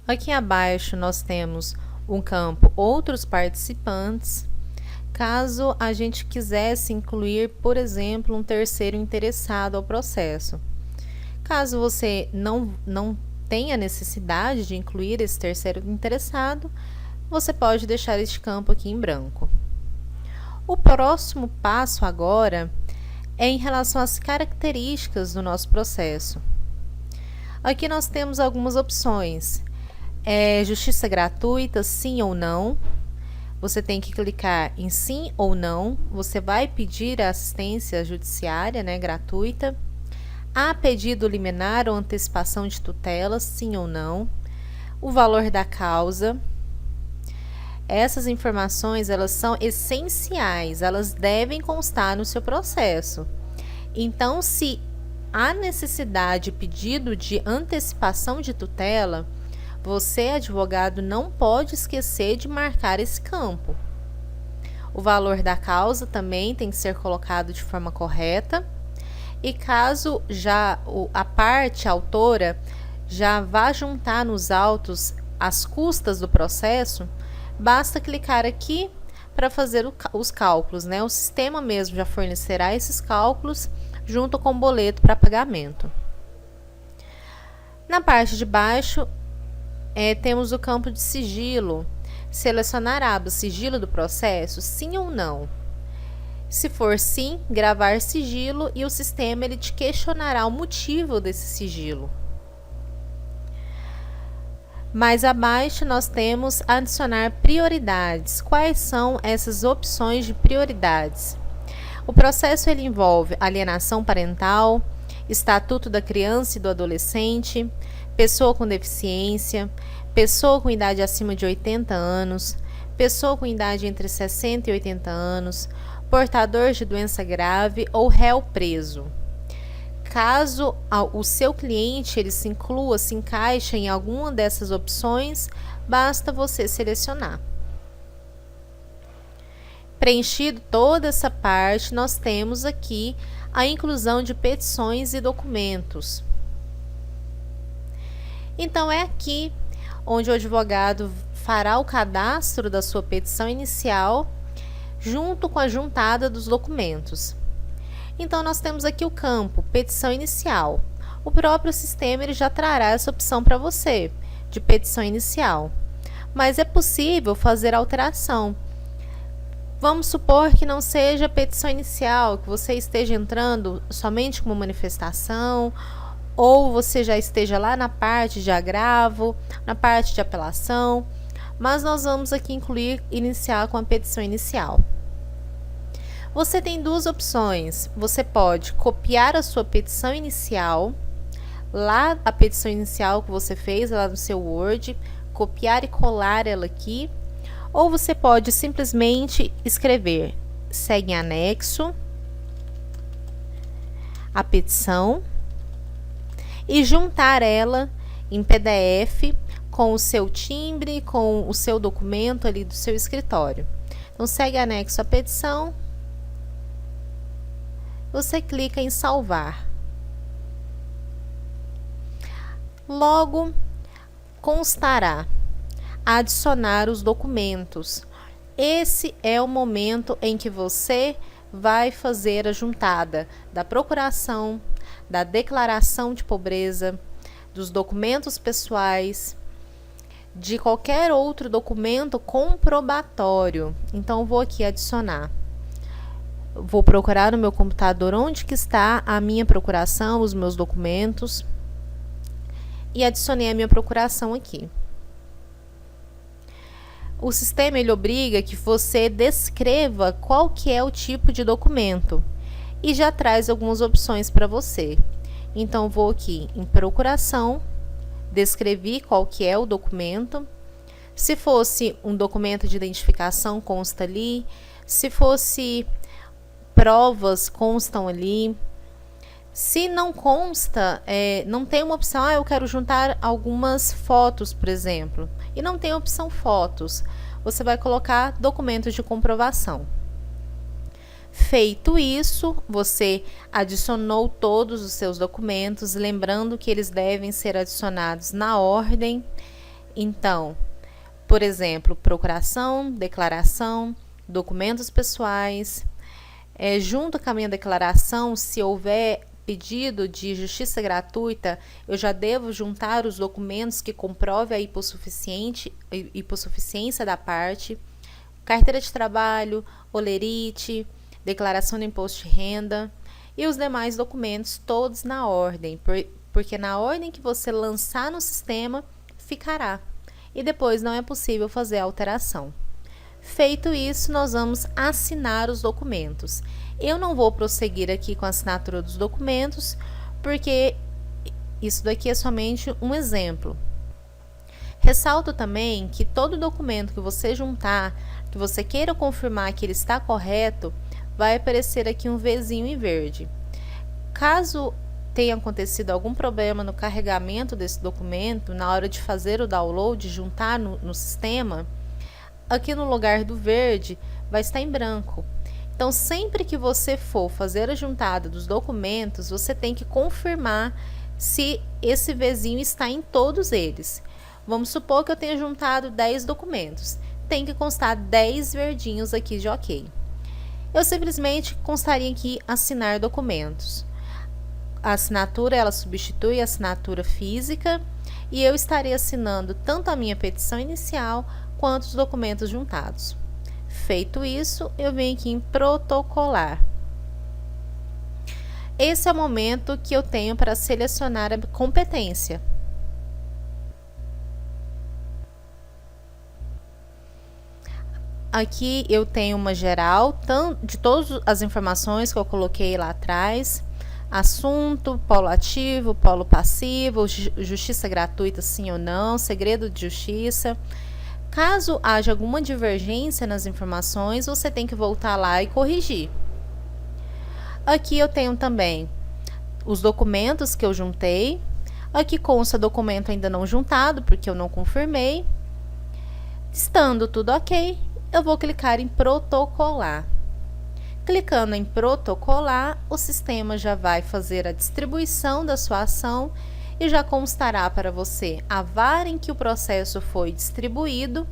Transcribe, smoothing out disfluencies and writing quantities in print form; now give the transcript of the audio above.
Aqui abaixo nós temos um campo outros participantes, caso a gente quisesse incluir, por exemplo, um terceiro interessado ao processo. Caso você não tenha necessidade de incluir esse terceiro interessado, você pode deixar este campo aqui em branco. O próximo passo agora é em relação às características do nosso processo. Aqui nós temos algumas opções. Justiça gratuita, sim ou não. Você tem que clicar em sim ou não. Você vai pedir a assistência judiciária, gratuita. Há pedido liminar ou antecipação de tutela, sim ou não. O valor da causa. Essas informações, elas são essenciais, elas devem constar no seu processo. Então, se há necessidade de pedido de antecipação de tutela, você, advogado, não pode esquecer de marcar esse campo. O valor da causa também tem que ser colocado de forma correta. E caso já a parte autora já vá juntar nos autos as custas do processo, basta clicar aqui para fazer os cálculos, O sistema mesmo já fornecerá esses cálculos junto com o boleto para pagamento. Na parte de baixo, temos o campo de sigilo. Selecionar a aba sigilo do processo, sim ou não. Se for sim, gravar sigilo e o sistema ele te questionará o motivo desse sigilo. Mais abaixo nós temos adicionar prioridades. Quais são essas opções de prioridades? O processo ele envolve alienação parental, estatuto da criança e do adolescente, pessoa com deficiência, pessoa com idade acima de 80 anos, pessoa com idade entre 60 e 80 anos, portador de doença grave ou réu preso. Caso o seu cliente ele se encaixe em alguma dessas opções, basta você selecionar. Preenchido toda essa parte, nós temos aqui a inclusão de petições e documentos. Então, é aqui onde o advogado fará o cadastro da sua petição inicial, junto com a juntada dos documentos. Então, nós temos aqui o campo petição inicial. O próprio sistema ele já trará essa opção para você, de petição inicial. Mas é possível fazer alteração. Vamos supor que não seja petição inicial, que você esteja entrando somente com uma manifestação, ou você já esteja lá na parte de agravo, na parte de apelação, mas nós vamos aqui iniciar com a petição inicial. Você tem duas opções. Você pode copiar a sua petição inicial, lá a petição inicial que você fez lá no seu Word, copiar e colar ela aqui, ou você pode simplesmente escrever segue em anexo a petição e juntar ela em PDF com o seu timbre, com o seu documento ali do seu escritório. Então, segue anexo a petição. Você clica em salvar. Logo, constará adicionar os documentos. Esse é o momento em que você vai fazer a juntada da procuração, da declaração de pobreza, dos documentos pessoais, de qualquer outro documento comprobatório. Então, vou aqui adicionar. Vou procurar no meu computador onde que está a minha procuração, os meus documentos, e adicionei a minha procuração aqui. O sistema ele obriga que você descreva qual que é o tipo de documento e já traz algumas opções para você. Então, vou aqui em procuração, descrevi qual que é o documento. Se fosse um documento de identificação, consta ali. Se fosse provas, constam ali. Se não consta, não tem uma opção, eu quero juntar algumas fotos, por exemplo, e não tem a opção fotos, você vai colocar documentos de comprovação. Feito isso, você adicionou todos os seus documentos, lembrando que eles devem ser adicionados na ordem Então, por exemplo, procuração, declaração, documentos pessoais. Junto com a minha declaração, se houver pedido de justiça gratuita, eu já devo juntar os documentos que comprovem a hipossuficiência da parte, carteira de trabalho, holerite, declaração do imposto de renda e os demais documentos todos na ordem, porque na ordem que você lançar no sistema, ficará. E depois não é possível fazer alteração. Feito isso, nós vamos assinar os documentos. Eu não vou prosseguir aqui com a assinatura dos documentos, porque isso daqui é somente um exemplo. Ressalto também que todo documento que você juntar, que você queira confirmar que ele está correto, vai aparecer aqui um Vzinho em verde. Caso tenha acontecido algum problema no carregamento desse documento, na hora de fazer o download, juntar no sistema, aqui no lugar do verde vai estar em branco. Então, sempre que você for fazer a juntada dos documentos, você tem que confirmar se esse Vzinho está em todos eles. Vamos supor que eu tenha juntado 10 documentos. Tem que constar 10 verdinhos aqui de OK. Eu simplesmente constaria aqui assinar documentos. A assinatura, ela substitui a assinatura física e eu estarei assinando tanto a minha petição inicial quanto os documentos juntados. Feito isso, eu venho aqui em protocolar. Esse é o momento que eu tenho para selecionar a competência. Aqui eu tenho uma geral de todas as informações que eu coloquei lá atrás. Assunto, polo ativo, polo passivo, justiça gratuita sim ou não, segredo de justiça. Caso haja alguma divergência nas informações, você tem que voltar lá e corrigir. Aqui eu tenho também os documentos que eu juntei. Aqui consta documento ainda não juntado, porque eu não confirmei. Estando tudo OK, eu vou clicar em protocolar. Clicando em protocolar, o sistema já vai fazer a distribuição da sua ação e já constará para você a vara em que o processo foi distribuído